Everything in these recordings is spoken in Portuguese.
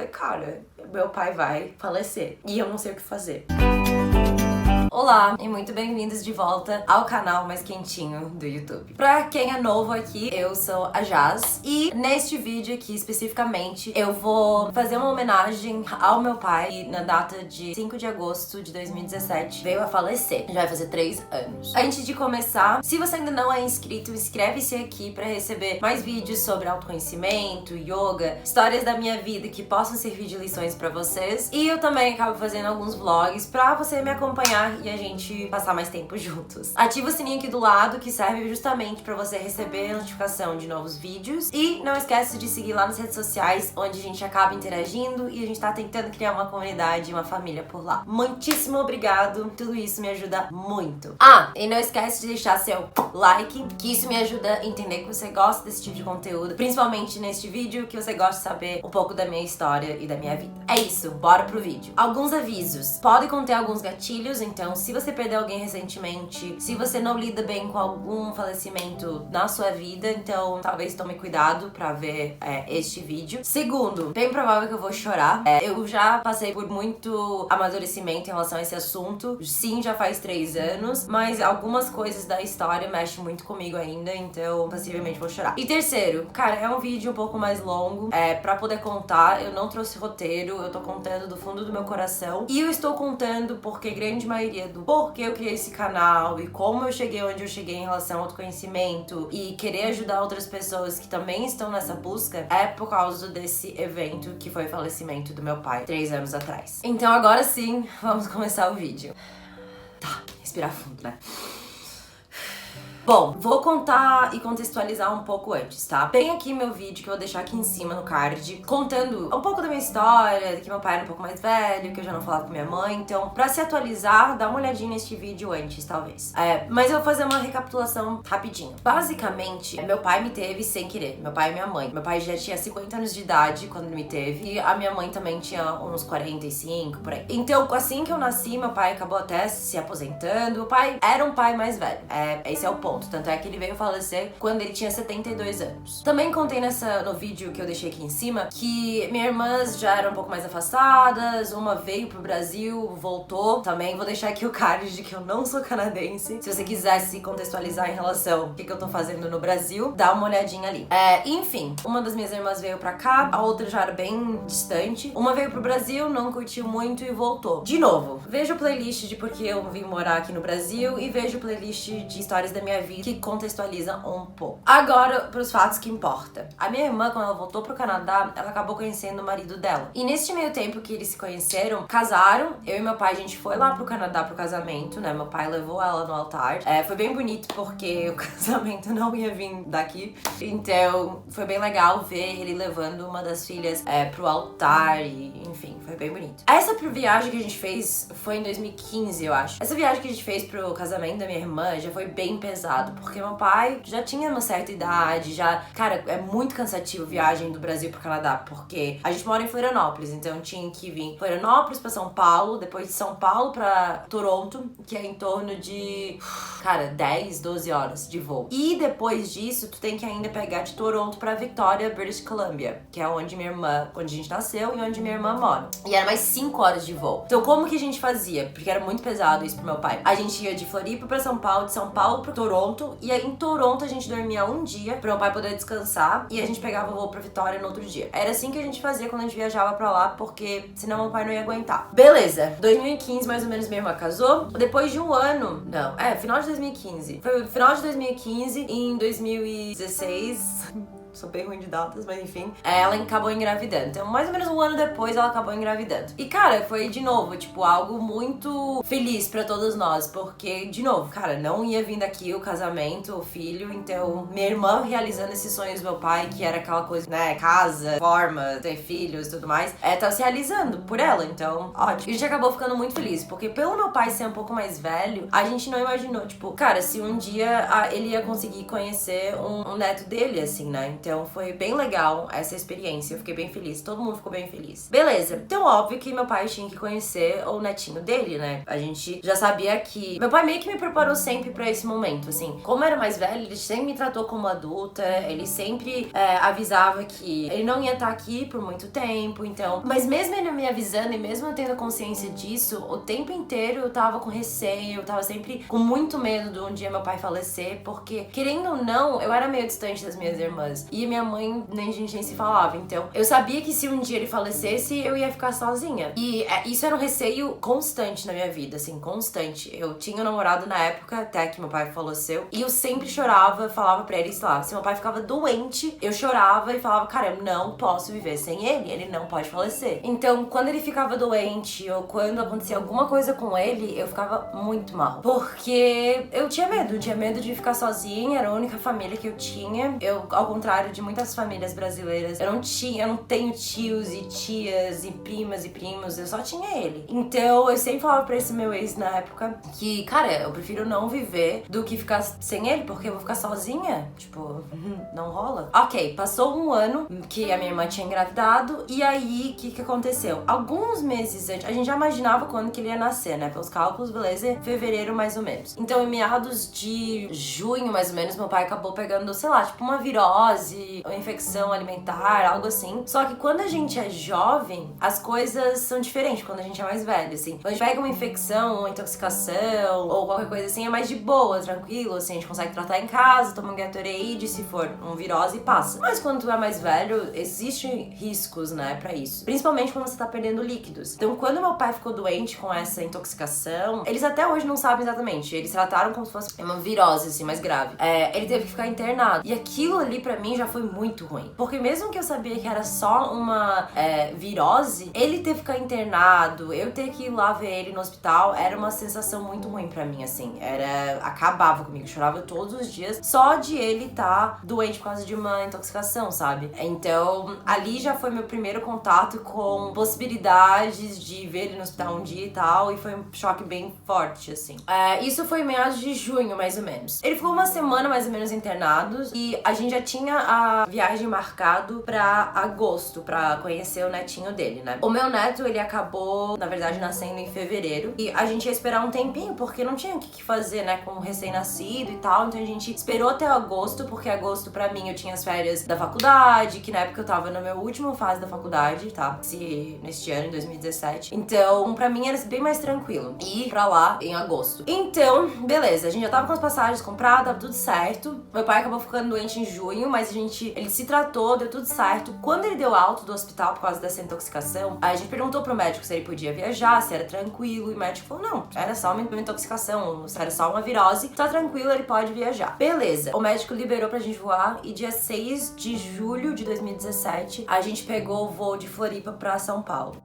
falei, cara, meu pai vai falecer e eu não sei o que fazer. Olá e muito bem-vindos de volta ao canal mais quentinho do YouTube. Pra quem é novo aqui, eu sou a Jaz e neste vídeo aqui especificamente eu vou fazer uma homenagem ao meu pai que na data de 5 de agosto de 2017 veio a falecer. Já vai fazer 3 anos. Antes de começar, se você ainda não é inscrito, inscreve-se aqui pra receber mais vídeos sobre autoconhecimento, yoga, histórias da minha vida que possam servir de lições pra vocês. E eu também acabo fazendo alguns vlogs pra você me acompanhar e a gente passar mais tempo juntos. Ativa o sininho aqui do lado, que serve justamente pra você receber a notificação de novos vídeos. E não esquece de seguir lá nas redes sociais, onde a gente acaba interagindo e a gente tá tentando criar uma comunidade, uma família por lá. Muitíssimo obrigado, tudo isso me ajuda muito. E não esquece de deixar seu like, que isso me ajuda a entender que você gosta desse tipo de conteúdo, principalmente neste vídeo, que você gosta de saber um pouco da minha história e da minha vida. É isso, bora pro vídeo. Alguns avisos. Pode conter alguns gatilhos, então se você perdeu alguém recentemente, se você não lida bem com algum falecimento na sua vida, então talvez tome cuidado pra ver este vídeo. Segundo, bem provável que eu vou chorar. Eu já passei por muito amadurecimento em relação a esse assunto. Sim, já faz 3 anos, mas algumas coisas da história mexem muito comigo ainda, então possivelmente vou chorar. E terceiro, cara, é um vídeo um pouco mais longo, pra poder contar. Eu não trouxe roteiro, eu tô contando do fundo do meu coração. E eu estou contando porque grande maioria do porquê eu criei esse canal e como eu cheguei onde eu cheguei em relação ao autoconhecimento e querer ajudar outras pessoas que também estão nessa busca é por causa desse evento que foi o falecimento do meu pai 3 anos atrás. Então agora sim, vamos começar o vídeo. Tá, respirar fundo, né? Bom, vou contar e contextualizar um pouco antes, tá? Tem aqui meu vídeo que eu vou deixar aqui em cima no card, contando um pouco da minha história, que meu pai era um pouco mais velho, que eu já não falava com minha mãe. Então, pra se atualizar, dá uma olhadinha neste vídeo antes, talvez. Mas eu vou fazer uma recapitulação rapidinho. Basicamente, meu pai me teve sem querer. Meu pai e minha mãe. Meu pai já tinha 50 anos de idade quando ele me teve. E a minha mãe também tinha uns 45, por aí. Então, assim que eu nasci, meu pai acabou até se aposentando. O pai era um pai mais velho. Esse é o ponto. Tanto é que ele veio falecer quando ele tinha 72 anos. Também contei no vídeo que eu deixei aqui em cima que minhas irmãs já eram um pouco mais afastadas, uma veio pro Brasil, voltou. Também vou deixar aqui o card de que eu não sou canadense. Se você quiser se contextualizar em relação ao que eu tô fazendo no Brasil, dá uma olhadinha ali. Enfim, uma das minhas irmãs veio pra cá, a outra já era bem distante. Uma veio pro Brasil, não curtiu muito e voltou. De novo, vejo o playlist de porque eu vim morar aqui no Brasil e vejo o playlist de histórias da minha vida que contextualiza um pouco. Agora, pros fatos que importa. A minha irmã, quando ela voltou pro Canadá, ela acabou conhecendo o marido dela. E neste meio tempo que eles se conheceram, casaram. Eu e meu pai, a gente foi lá pro Canadá pro casamento, né? Meu pai levou ela no altar. Foi bem bonito porque o casamento não ia vir daqui. Então, foi bem legal ver ele levando uma das filhas pro altar e, enfim, foi bem bonito. Essa viagem que a gente fez foi em 2015, eu acho. Essa viagem que a gente fez pro casamento da minha irmã já foi bem pesada, porque meu pai já tinha uma certa idade, Cara, é muito cansativo a viagem do Brasil pro Canadá, porque a gente mora em Florianópolis, então tinha que vir de Florianópolis pra São Paulo, depois de São Paulo pra Toronto, que é em torno de, cara, 10, 12 horas de voo. E depois disso, tu tem que ainda pegar de Toronto pra Victoria, British Columbia, que é onde a gente nasceu e onde minha irmã mora. E era mais 5 horas de voo. Então como que a gente fazia? Porque era muito pesado isso pro meu pai. A gente ia de Floripa pra São Paulo, de São Paulo pra Toronto, e aí em Toronto a gente dormia um dia pro meu pai poder descansar e a gente pegava o voo pra Vitória no outro dia. Era assim que a gente fazia quando a gente viajava pra lá, porque senão meu pai não ia aguentar. Beleza, 2015 mais ou menos minha irmã casou. Depois de um ano, final de 2015. Foi final de 2015 e em 2016... Sou bem ruim de datas, mas enfim. Ela acabou engravidando. Então, mais ou menos um ano depois, ela acabou engravidando. E, cara, foi, de novo, tipo, algo muito feliz pra todos nós. Porque, de novo, cara, não ia vir daqui o casamento, o filho. Então, minha irmã realizando esses sonhos do meu pai, que era aquela coisa, né, casa, forma, ter filhos e tudo mais, tá se realizando por ela. Então, ótimo. E a gente acabou ficando muito feliz. Porque pelo meu pai ser um pouco mais velho, a gente não imaginou, tipo, cara, se um dia ele ia conseguir conhecer um neto dele, assim, né? Então foi bem legal essa experiência, eu fiquei bem feliz, todo mundo ficou bem feliz. Beleza, então óbvio que meu pai tinha que conhecer o netinho dele, né? A gente já sabia que... Meu pai meio que me preparou sempre pra esse momento, assim. Como eu era mais velho, ele sempre me tratou como adulta, ele sempre avisava que ele não ia estar aqui por muito tempo, então... Mas mesmo ele me avisando e mesmo eu tendo consciência disso, o tempo inteiro eu tava com receio, eu tava sempre com muito medo de um dia meu pai falecer, porque, querendo ou não, eu era meio distante das minhas irmãs. E minha mãe, nem a gente nem se falava, então eu sabia que se um dia ele falecesse, eu ia ficar sozinha. E isso era um receio constante na minha vida, assim, constante. Eu tinha um namorado na época, até que meu pai faleceu, e eu sempre chorava, falava pra ele, sei lá, se meu pai ficava doente, eu chorava e falava, cara, eu não posso viver sem ele não pode falecer. Então, quando ele ficava doente, ou quando acontecia alguma coisa com ele, eu ficava muito mal. Porque eu tinha medo de ficar sozinha, era a única família que eu tinha. Eu, ao contrário de muitas famílias brasileiras, eu não tenho tios e tias e primas e primos, eu só tinha ele. Então, eu sempre falava pra esse meu ex na época que, cara, eu prefiro não viver do que ficar sem ele, porque eu vou ficar sozinha. Tipo, não rola. Ok, passou um ano que a minha irmã tinha engravidado, e aí, o que aconteceu? Alguns meses antes, a gente já imaginava quando que ele ia nascer, né? Pelos cálculos, beleza? Fevereiro, mais ou menos. Então, em meados de junho, mais ou menos, meu pai acabou pegando, sei lá, tipo uma virose, uma infecção alimentar, algo assim. Só que quando a gente é jovem, as coisas são diferentes quando a gente é mais velho, assim. Quando a gente pega uma infecção, uma intoxicação, ou qualquer coisa assim, é mais de boa, tranquilo, assim, a gente consegue tratar em casa, toma um Gatorade, se for uma virose, passa. Mas quando tu é mais velho, existem riscos, né, pra isso. Principalmente quando você tá perdendo líquidos. Então, quando meu pai ficou doente com essa intoxicação, eles até hoje não sabem exatamente. Eles trataram como se fosse uma virose, assim, mais grave. Ele teve que ficar internado. E aquilo ali, pra mim, já foi muito ruim. Porque mesmo que eu sabia que era só uma virose, ele ter que ficar internado, eu ter que ir lá ver ele no hospital, era uma sensação muito ruim pra mim, assim. Acabava comigo, eu chorava todos os dias só de ele tá doente por causa de uma intoxicação, sabe? Então, ali já foi meu primeiro contato com possibilidades de ver ele no hospital um dia e tal, e foi um choque bem forte, assim. Isso foi em meados de junho, mais ou menos. Ele ficou uma semana, mais ou menos, internado, e a gente já tinha a viagem marcado pra agosto, pra conhecer o netinho dele, né? O meu neto, ele acabou, na verdade, nascendo em fevereiro, e a gente ia esperar um tempinho, porque não tinha o que fazer, né, com um recém-nascido e tal, então a gente esperou até agosto, porque agosto, pra mim, eu tinha as férias da faculdade, que na época eu tava na minha última fase da faculdade, tá? Neste ano, em 2017. Então, pra mim, era bem mais tranquilo ir pra lá em agosto. Então, beleza, a gente já tava com as passagens compradas, tava tudo certo. Meu pai acabou ficando doente em junho, mas ele se tratou, deu tudo certo. Quando ele deu alta do hospital por causa dessa intoxicação, a gente perguntou pro médico se ele podia viajar, se era tranquilo, e o médico falou, não, era só uma intoxicação, era só uma virose, tá tranquilo, ele pode viajar. Beleza, o médico liberou pra gente voar, e dia 6 de julho de 2017, a gente pegou o voo de Floripa pra São Paulo.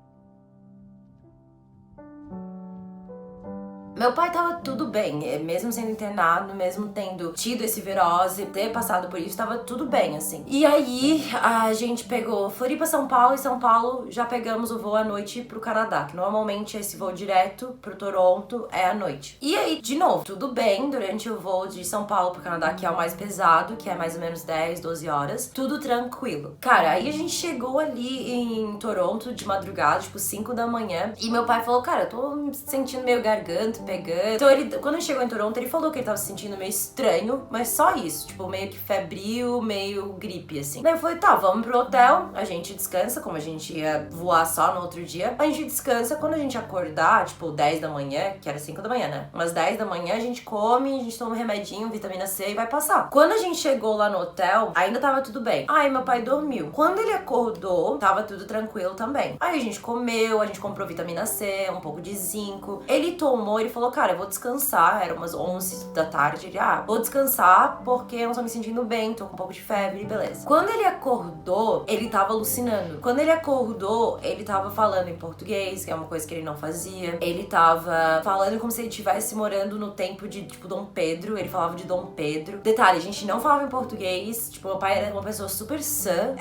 Meu pai tava tudo bem, mesmo sendo internado, mesmo tendo tido esse virose, ter passado por isso, tava tudo bem, assim. E aí, a gente pegou Floripa, São Paulo, e São Paulo já pegamos o voo à noite pro Canadá, que normalmente esse voo direto pro Toronto é à noite. E aí, de novo, tudo bem durante o voo de São Paulo pro Canadá, que é o mais pesado, que é mais ou menos 10, 12 horas, tudo tranquilo. Cara, aí a gente chegou ali em Toronto de madrugada, tipo 5 da manhã, e meu pai falou, cara, eu tô me sentindo meio garganta, pegando. Então quando ele chegou em Toronto, ele falou que ele tava se sentindo meio estranho, mas só isso, tipo, meio que febril, meio gripe, assim. Daí eu falei, tá, vamos pro hotel, a gente descansa, como a gente ia voar só no outro dia, a gente descansa, quando a gente acordar, tipo, 10 da manhã, que era 5 da manhã, né? Umas 10 da manhã, a gente come, a gente toma um remedinho, vitamina C e vai passar. Quando a gente chegou lá no hotel, ainda tava tudo bem. Aí meu pai dormiu. Quando ele acordou, tava tudo tranquilo também. Aí a gente comeu, a gente comprou vitamina C, um pouco de zinco. Ele tomou, ele falou, cara, eu vou descansar, era umas 11 da tarde, ele, vou descansar porque eu não tô me sentindo bem, tô com um pouco de febre, beleza. Quando ele acordou, ele tava alucinando. Quando ele acordou, ele tava falando em português, que é uma coisa que ele não fazia. Ele tava falando como se ele estivesse morando no tempo de, tipo, Dom Pedro, ele falava de Dom Pedro. Detalhe, a gente não falava em português, tipo, meu pai era uma pessoa super sã,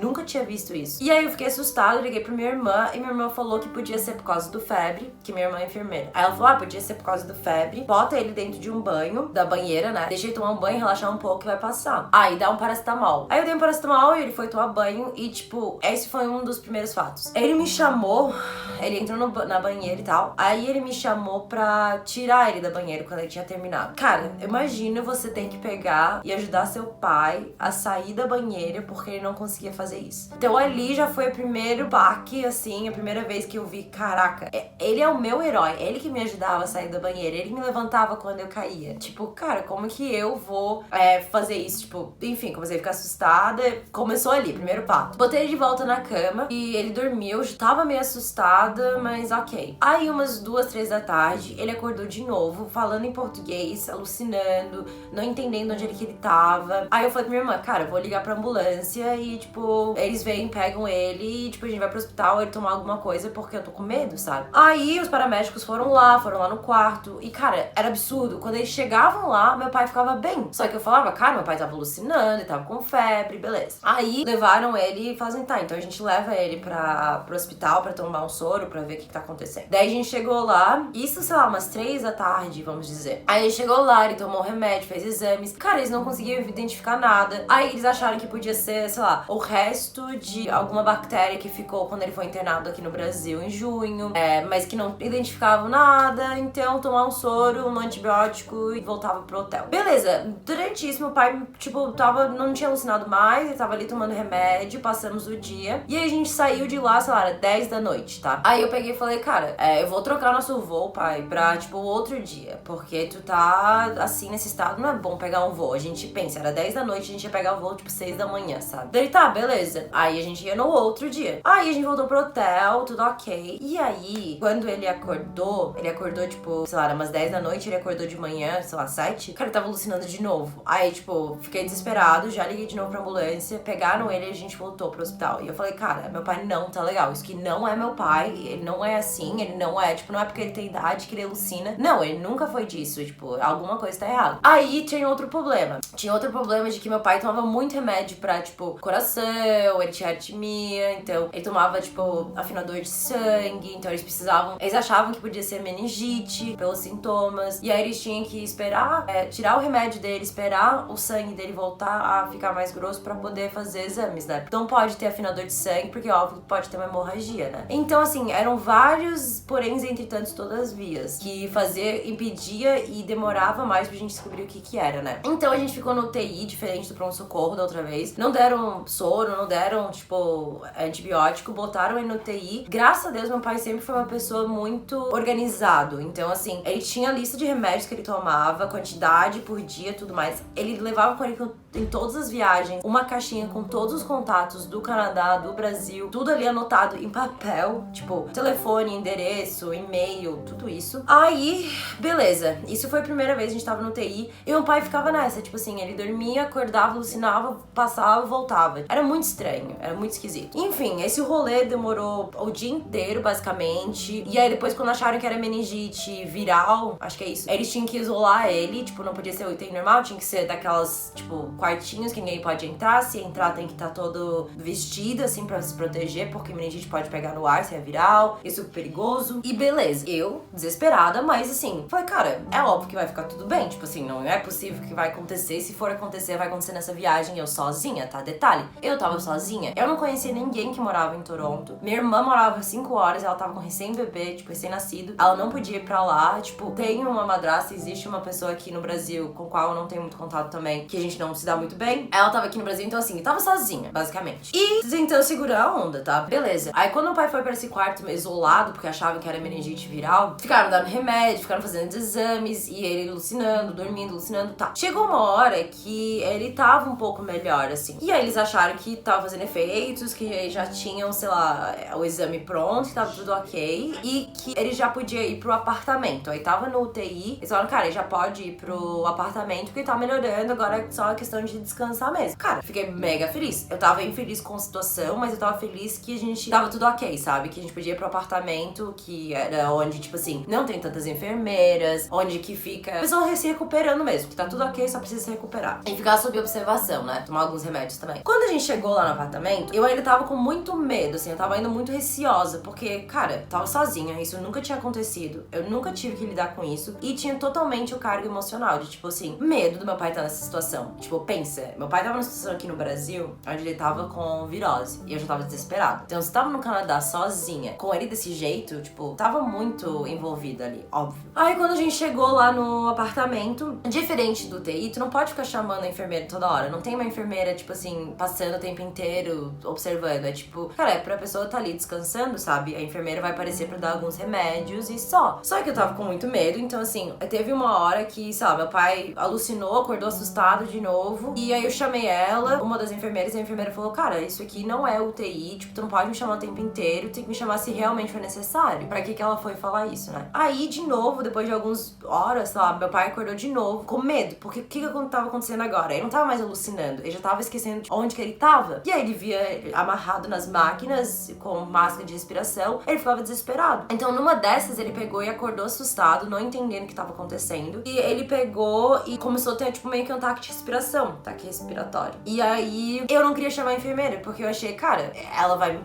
nunca tinha visto isso. E aí eu fiquei assustada, liguei pra minha irmã, e minha irmã falou que podia ser por causa do febre, que minha irmã é enfermeira. Aí ela falou, podia podia ser por causa do febre. Bota ele dentro de um banho, da banheira, né? Deixa ele tomar um banho, relaxar um pouco e vai passar. Aí dá um paracetamol. Aí eu dei um paracetamol e ele foi tomar banho e, tipo, esse foi um dos primeiros fatos. Ele me chamou, ele entrou na banheira e tal. Aí ele me chamou pra tirar ele da banheira quando ele tinha terminado. Cara, imagina você ter que pegar e ajudar seu pai a sair da banheira porque ele não conseguia fazer isso. Então ali já foi o primeiro baque, assim, a primeira vez que eu vi, caraca, ele é o meu herói, ele que me ajudava a sair da banheira, ele que me levantava quando eu caía. Tipo, cara, como que eu vou fazer isso? Tipo, enfim, comecei a ficar assustada. Começou ali, primeiro passo. Botei ele de volta na cama e ele dormiu. Eu já tava meio assustada, mas ok. Aí umas 2, 3 da tarde, ele acordou de novo, falando em português, alucinando, não entendendo onde ele tava. Aí eu falei pra minha irmã, cara, eu vou ligar pra ambulância e, tipo, eles vêm, pegam ele e, tipo, a gente vai pro hospital, ele tomar alguma coisa porque eu tô com medo, sabe? Aí os paramédicos foram lá no quarto e, cara, era absurdo. Quando eles chegavam lá, meu pai ficava bem. Só que eu falava, cara, meu pai tava alucinando, ele tava com febre, beleza. Aí levaram ele e falaram assim, tá, então a gente leva ele pro hospital pra tomar um soro, pra ver o que tá acontecendo. Daí a gente chegou lá, isso, sei lá, umas 3 da tarde, vamos dizer. Aí ele chegou lá, ele tomou remédio, fez exames. Cara, eles não conseguiam identificar nada. Aí eles acharam que podia ser, sei lá, o resto de alguma bactéria que ficou quando ele foi internado aqui no Brasil em junho, mas que não identificavam nada. Então, tomar um soro, um antibiótico e voltava pro hotel. Beleza, durante isso, meu pai, tipo, não tinha alucinado mais, ele tava ali tomando remédio, passamos o dia. E aí a gente saiu de lá, sei lá, era 10 da noite, tá? Aí eu peguei e falei, cara, eu vou trocar nosso voo, pai, pra, tipo, outro dia. Porque tu tá, assim, nesse estado, não é bom pegar um voo. A gente pensa, era 10 da noite, a gente ia pegar o voo, tipo, 6 da manhã, sabe? Daí, tá, beleza. Aí a gente ia no outro dia. Aí a gente voltou pro hotel, tudo ok. E aí, quando ele acordou, tipo, sei lá, era umas 10 da noite, ele acordou de manhã, sei lá, 7. Cara, ele tava alucinando de novo. Aí, tipo, fiquei desesperado, já liguei de novo pra ambulância, pegaram ele e a gente voltou pro hospital. E eu falei, cara, meu pai não tá legal. Isso aqui não é meu pai, ele não é assim, ele não é, tipo, não é porque ele tem idade que ele alucina. Não, ele nunca foi disso, tipo, alguma coisa tá errada. Aí tinha outro problema. Tinha outro problema de que meu pai tomava muito remédio pra, tipo, coração, ele tinha arritmia, então ele tomava, tipo, afinador de sangue, então eles achavam que podia ser meningite pelos sintomas, e aí eles tinham que esperar, tirar o remédio dele, esperar o sangue dele voltar a ficar mais grosso pra poder fazer exames, né? Não pode ter afinador de sangue, porque óbvio pode ter uma hemorragia, né? Então, assim, eram vários poréns entre tantos todas as vias, que impedia e demorava mais pra gente descobrir o que era, né? Então a gente ficou no UTI, diferente do pronto-socorro da outra vez. Não deram soro, não deram, tipo, antibiótico, botaram ele no UTI. Graças a Deus, meu pai sempre foi uma pessoa muito organizado. Então, assim, ele tinha a lista de remédios que ele tomava, quantidade por dia, tudo mais. Ele levava com ele em todas as viagens uma caixinha com todos os contatos do Canadá, do Brasil, tudo ali anotado em papel, tipo, telefone, endereço, e-mail, tudo isso. Aí, beleza. Isso foi a primeira vez, a gente tava no UTI e meu pai ficava nessa, tipo assim, ele dormia, acordava, alucinava, passava, voltava. Era muito estranho, era muito esquisito. Enfim, esse rolê demorou o dia inteiro, basicamente. E aí depois, quando acharam que era meningite viral, acho que é isso, eles tinham que isolar ele, tipo, não podia ser o UTI normal, tinha que ser daquelas, tipo, quartinhos que ninguém pode entrar. Se entrar, tem que estar todo vestido, assim, pra se proteger, porque meningite pode pegar no ar se é viral, é super perigoso. E beleza, eu, desesperada, mas assim, falei, cara, é óbvio que vai ficar tudo bem, tipo assim, não é possível que vai acontecer. Se for acontecer, vai acontecer nessa viagem, eu sozinha, tá? Detalhe, eu tava sozinha, eu não conhecia ninguém que morava em Toronto. Minha irmã morava 5 horas, ela tava com recém-bebê, tipo, recém-nascido, ela não podia ir pra lá, tipo, tem uma madrasta, existe uma pessoa aqui no Brasil com a qual eu não tenho muito contato também, que a gente não se dá muito bem. Ela tava aqui no Brasil, então assim, eu tava sozinha, basicamente. E tentando segurar a onda, tá? Beleza. Aí quando o pai foi pra esse quarto isolado, porque achavam que era meningite viral, ficaram dando remédio, ficaram fazendo exames, e ele alucinando, dormindo, alucinando, tá. Chegou uma hora que ele tava um pouco melhor, assim. E aí eles acharam que tava fazendo efeitos, que já tinham, sei lá, o exame pronto, que tava tudo ok, e que ele já podia ir pro apartamento. Aí tava no UTI, eles falaram, cara, ele já pode ir pro apartamento, porque tá melhorando, agora é só uma questão de descansar mesmo. Cara, fiquei mega feliz. Eu tava infeliz com a situação, mas eu tava feliz que a gente tava tudo ok, sabe? Que a gente podia ir pro apartamento, que era onde, tipo assim, não tem tantas enfermeiras, onde que fica a pessoa se recuperando mesmo, que tá tudo ok, só precisa se recuperar. E ficar sob observação, né? Tomar alguns remédios também. Quando a gente chegou lá no apartamento, eu ainda tava com muito medo, assim, eu tava ainda muito receosa, porque, cara, eu tava sozinha, isso nunca tinha acontecido. Eu nunca tive que lidar com isso. E tinha totalmente o cargo emocional, de tipo assim, medo do meu pai estar nessa situação. Tipo, pensa, meu pai tava numa situação aqui no Brasil, onde ele tava com virose. E eu já tava desesperada. Então, se eu tava no Canadá sozinha, com ele desse jeito, tipo, tava muito envolvida ali, óbvio. Aí, quando a gente chegou lá no apartamento, diferente do UTI, tu não pode ficar chamando a enfermeira toda hora. Não tem uma enfermeira, tipo assim, passando o tempo inteiro, observando. É tipo, cara, é pra pessoa tá ali descansando, sabe? A enfermeira vai aparecer pra dar alguns remédios e só. Só que eu tava com muito medo, então assim, teve uma hora que, sei lá, meu pai alucinou, acordou assustado de novo. E aí eu chamei ela, uma das enfermeiras, e a enfermeira falou, cara, isso aqui não é UTI, tipo, tu não pode me chamar o tempo inteiro, tem que me chamar se realmente for necessário. Pra que ela foi falar isso, né? Aí, de novo, depois de algumas horas, sei lá, meu pai acordou de novo, com medo, porque o que tava acontecendo agora? Ele não tava mais alucinando, ele já tava esquecendo de onde que ele tava. E aí ele via amarrado nas máquinas, com máscara de respiração, ele ficava desesperado. Então, numa dessas, ele pegou e acordou assustado, não entendendo o que tava acontecendo. E ele pegou e começou a ter, tipo, meio que um ataque de respiração, ataque respiratório. E aí, eu não queria chamar a enfermeira, porque eu achei, cara, ela vai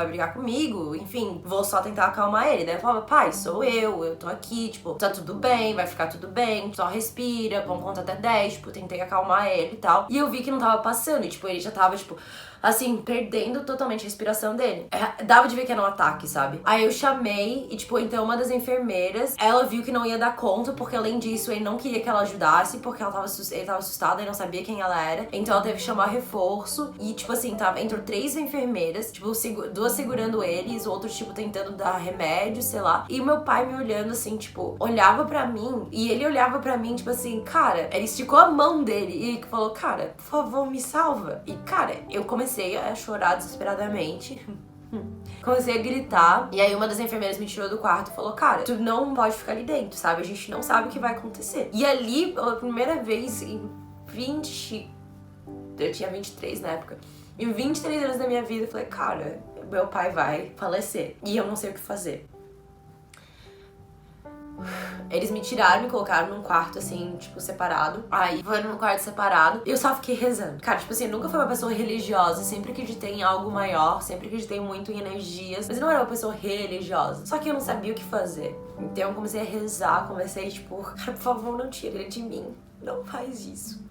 brigar comigo, enfim, vou só tentar acalmar ele. Daí eu falava, pai, sou eu tô aqui, tipo, tá tudo bem, vai ficar tudo bem, só respira, vamos contar até 10, tipo, tentei acalmar ele e tal. E eu vi que não tava passando, e tipo, ele já tava, tipo, assim, perdendo totalmente a respiração dele. Dava de ver que era um ataque, sabe? Aí eu chamei e, tipo, então uma das enfermeiras, ela viu que não ia dar conta, porque além disso, ele não queria que ela ajudasse, porque ele tava assustado e não sabia quem ela era. Então ela teve que chamar reforço e, tipo assim, entrou 3 enfermeiras, tipo, 2 segurando eles, outros, tipo, tentando dar remédio, sei lá. E o meu pai me olhando, assim, tipo, olhava pra mim e ele olhava pra mim, tipo assim, cara, ele esticou a mão dele e falou, cara, por favor, me salva. E, cara, eu comecei a chorar desesperadamente. Comecei a gritar. E aí uma das enfermeiras me tirou do quarto e falou, cara, tu não pode ficar ali dentro, sabe? A gente não sabe o que vai acontecer. E ali, pela primeira vez em 20... Eu tinha 23 na época. Em 23 anos da minha vida, eu falei, cara, meu pai vai falecer. E eu não sei o que fazer. Eles me tiraram, me colocaram num quarto, assim, tipo, separado. Aí, foi num quarto separado. E eu só fiquei rezando. Cara, tipo assim, eu nunca fui uma pessoa religiosa. Sempre acreditei em algo maior. Sempre acreditei muito em energias. Mas eu não era uma pessoa religiosa. Só que eu não sabia o que fazer. Então eu comecei a rezar. Comecei, tipo, cara, por favor, não tire ele de mim. Não faz isso.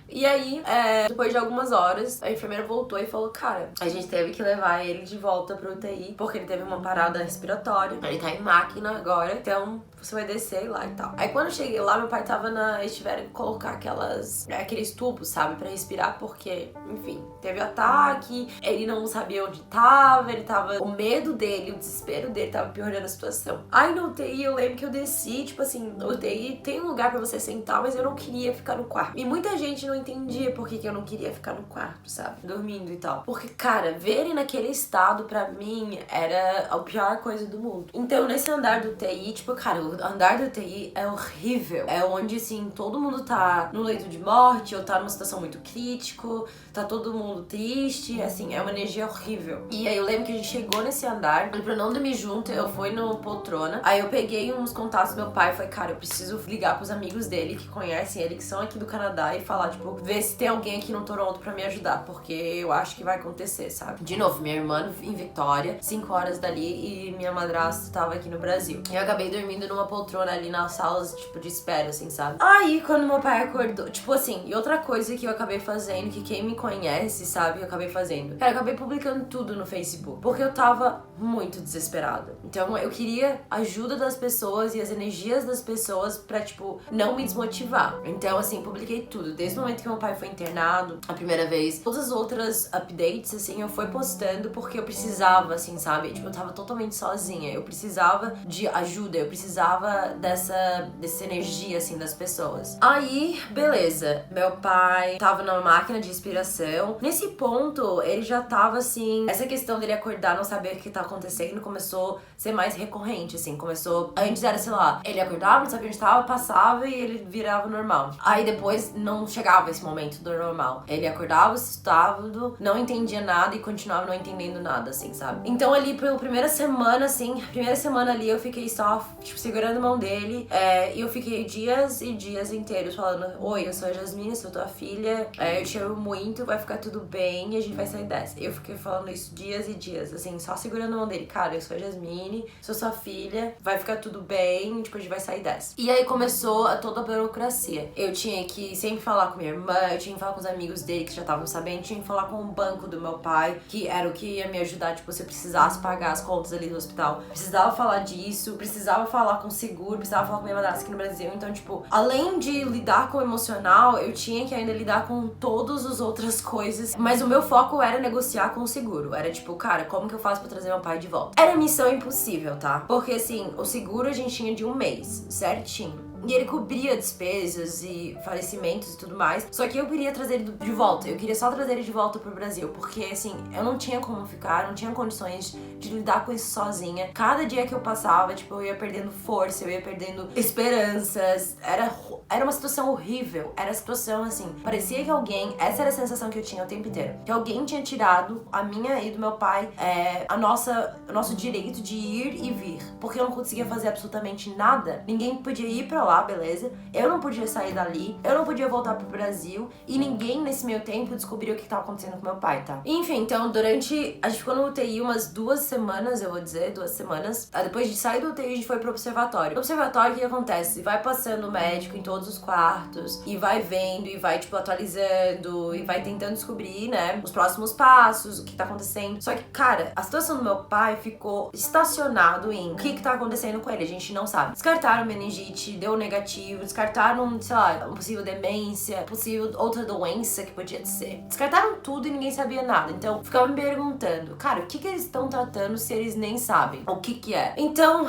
E aí, depois de algumas horas, a enfermeira voltou e falou, cara, a gente teve que levar ele de volta pro UTI, porque ele teve uma parada respiratória. Ele tá em máquina agora, então você vai descer lá e tal. Aí quando eu cheguei lá, meu pai tava eles tiveram que colocar aqueles tubos, sabe, pra respirar, porque, enfim, teve ataque, ele não sabia onde tava, o medo dele, o desespero dele tava piorando a situação. Aí no UTI, eu lembro que eu desci, tipo assim, no UTI tem um lugar pra você sentar, mas eu não queria ficar no quarto. E muita gente não entendia por que eu não queria ficar no quarto, sabe? Dormindo e tal. Porque, cara, ver ele naquele estado, pra mim, era a pior coisa do mundo. Então, nesse andar do UTI, tipo, cara, o andar do UTI é horrível. É onde, assim, todo mundo tá no leito de morte, ou tá numa situação muito crítica, tá todo mundo triste, assim, é uma energia horrível. E aí eu lembro que a gente chegou nesse andar, e pra não dormir junto, eu fui no poltrona, aí eu peguei uns contatos do meu pai e falei, cara, eu preciso ligar pros amigos dele, que conhecem ele, que são aqui do Canadá, e falar, tipo, ver se tem alguém aqui no Toronto pra me ajudar, porque eu acho que vai acontecer, sabe? De novo, minha irmã em Victoria, 5 horas dali, e minha madrasta tava aqui no Brasil. E eu acabei dormindo numa poltrona ali nas salas, tipo, de espera, assim, sabe? Aí, quando meu pai acordou, tipo assim, e outra coisa que eu acabei fazendo, que quem me conhece, sabe, eu acabei fazendo. Cara, eu acabei publicando tudo no Facebook, porque eu tava muito desesperada. Então, eu queria a ajuda das pessoas e as energias das pessoas pra, tipo, não me desmotivar. Então, assim, publiquei tudo. Desde o momento que meu pai foi internado, a primeira vez, todas as outras updates, assim, eu fui postando porque eu precisava, assim, sabe? Tipo, eu tava totalmente sozinha. Eu precisava de ajuda, eu precisava dessa energia, assim, das pessoas. Aí, beleza. Meu pai tava na máquina de respiração. Nesse ponto, ele já tava, assim... Essa questão dele acordar, não saber o que tá acontecendo, começou a ser mais recorrente, assim. Começou... Antes era, sei lá, ele acordava, não sabia onde tava, passava e ele virava normal. Aí depois Mas não chegava esse momento do normal. Ele acordava, estava, não entendia nada e continuava não entendendo nada, assim, sabe? Então ali pela primeira semana, assim, primeira semana ali eu fiquei só, tipo, segurando a mão dele. E eu fiquei dias e dias inteiros falando: oi, eu sou a Jasmine, sou tua filha, eu te amo muito, vai ficar tudo bem e a gente vai sair dessa. Eu fiquei falando isso dias e dias, assim, só segurando a mão dele. Cara, eu sou a Jasmine, sou sua filha, vai ficar tudo bem, tipo, a gente vai sair dessa. E aí começou toda a burocracia. Eu tinha que sempre falar com minha irmã, eu tinha que falar com os amigos dele que já estavam sabendo, tinha que falar com o banco do meu pai, que era o que ia me ajudar, tipo, se eu precisasse pagar as contas ali do hospital. Precisava falar disso, precisava falar com o seguro, precisava falar com minha madrasta aqui no Brasil. Então, tipo, além de lidar com o emocional, eu tinha que ainda lidar com todas as outras coisas. Mas o meu foco era negociar com o seguro. Era tipo, cara, como que eu faço pra trazer meu pai de volta? Era missão impossível, tá? Porque, assim, o seguro a gente tinha de 1 mês, certinho. E ele cobria despesas e falecimentos e tudo mais. Só que eu queria trazer ele de volta. Eu queria só trazer ele de volta pro Brasil. Porque, assim, eu não tinha como ficar, não tinha condições de lidar com isso sozinha. Cada dia que eu passava, tipo, eu ia perdendo força, eu ia perdendo esperanças. Era uma situação horrível. Era a situação, assim, parecia que alguém... Essa era a sensação que eu tinha o tempo inteiro. Que alguém tinha tirado a minha e do meu pai o nosso direito de ir e vir. Porque eu não conseguia fazer absolutamente nada. Ninguém podia ir pra lá, beleza? Eu não podia sair dali, eu não podia voltar pro Brasil e ninguém nesse meio tempo descobriu o que tava acontecendo com meu pai, tá? Enfim, então a gente ficou no UTI umas 2 semanas, eu vou dizer, 2 semanas. Depois de sair do UTI, a gente foi pro observatório. No observatório, o que acontece? Vai passando o médico em todos os quartos e vai vendo e vai, tipo, atualizando e vai tentando descobrir, né, os próximos passos, o que tá acontecendo. Só que, cara, a situação do meu pai ficou estacionado em o que tá acontecendo com ele, a gente não sabe. Descartaram meningite, deu negativo, descartaram, sei lá, uma possível demência, possível outra doença que podia ser. Descartaram tudo e ninguém sabia nada. Então, ficava me perguntando, cara, o que eles estão tratando se eles nem sabem o que é? Então,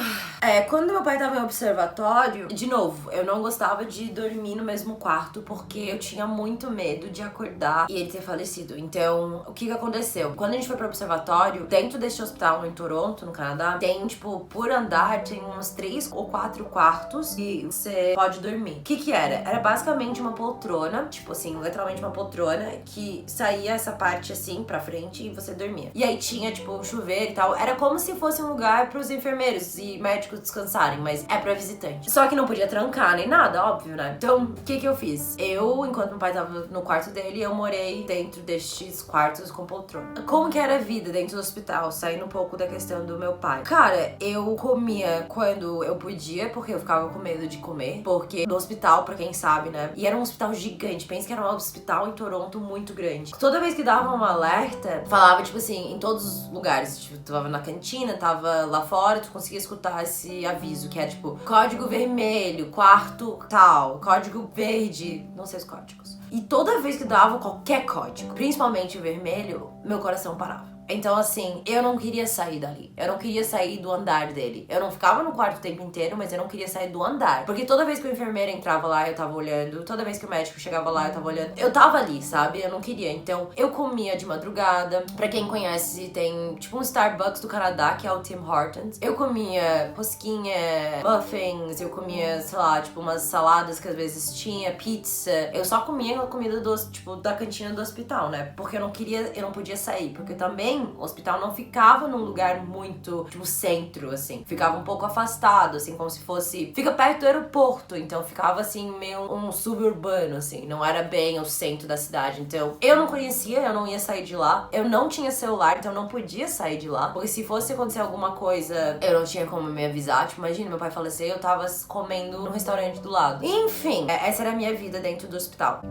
quando meu pai tava em observatório, de novo, eu não gostava de dormir no mesmo quarto porque eu tinha muito medo de acordar e ele ter falecido. Então, o que aconteceu? Quando a gente foi pro observatório, dentro deste hospital em Toronto, no Canadá, tem, tipo, por andar, tem uns 3 ou 4 quartos e você pode dormir. O que era? Era basicamente uma poltrona, tipo assim, literalmente uma poltrona que saía essa parte assim pra frente e você dormia. E aí tinha, tipo, um chuveiro e tal. Era como se fosse um lugar pros enfermeiros e médicos descansarem, mas é pra visitante. Só que não podia trancar nem nada, óbvio, né? Então, o que eu fiz? Enquanto meu pai tava no quarto dele, eu morei dentro destes quartos com poltrona. Como que era a vida dentro do hospital? Saindo um pouco da questão do meu pai. Cara, eu comia quando eu podia, porque eu ficava com medo de comer, porque no hospital, pra quem sabe, né? E era um hospital gigante, pensa que era um hospital em Toronto muito grande. Toda vez que dava um alerta, falava, tipo assim, em todos os lugares, tipo, tu tava na cantina, tava lá fora, tu conseguia escutar esse aviso, que é tipo, código vermelho, quarto tal, código verde, não sei os códigos. E toda vez que dava qualquer código, principalmente o vermelho, meu coração parava. Então, assim, eu não queria sair dali. Eu não queria sair do andar dele. Eu não ficava no quarto o tempo inteiro, mas eu não queria sair do andar. Porque toda vez que o enfermeiro entrava lá, eu tava olhando. Toda vez que o médico chegava lá, eu tava olhando. Eu tava ali, sabe? Eu não queria. Então, eu comia de madrugada. Pra quem conhece, tem tipo um Starbucks do Canadá, que é o Tim Hortons. Eu comia rosquinha, muffins. Eu comia, sei lá, tipo umas saladas que às vezes tinha, pizza. Eu só comia a comida da cantina do hospital, né? Porque eu não podia sair. Porque também o hospital não ficava num lugar muito, tipo, centro, assim. Ficava um pouco afastado, assim, como se fosse... Fica perto do aeroporto, então ficava, assim, meio um suburbano, assim. Não era bem o centro da cidade. Então, eu não conhecia, eu não ia sair de lá. Eu não tinha celular, então eu não podia sair de lá. Porque se fosse acontecer alguma coisa, eu não tinha como me avisar. Tipo, imagina, meu pai faleceu, eu tava comendo no restaurante do lado. Enfim, essa era a minha vida dentro do hospital.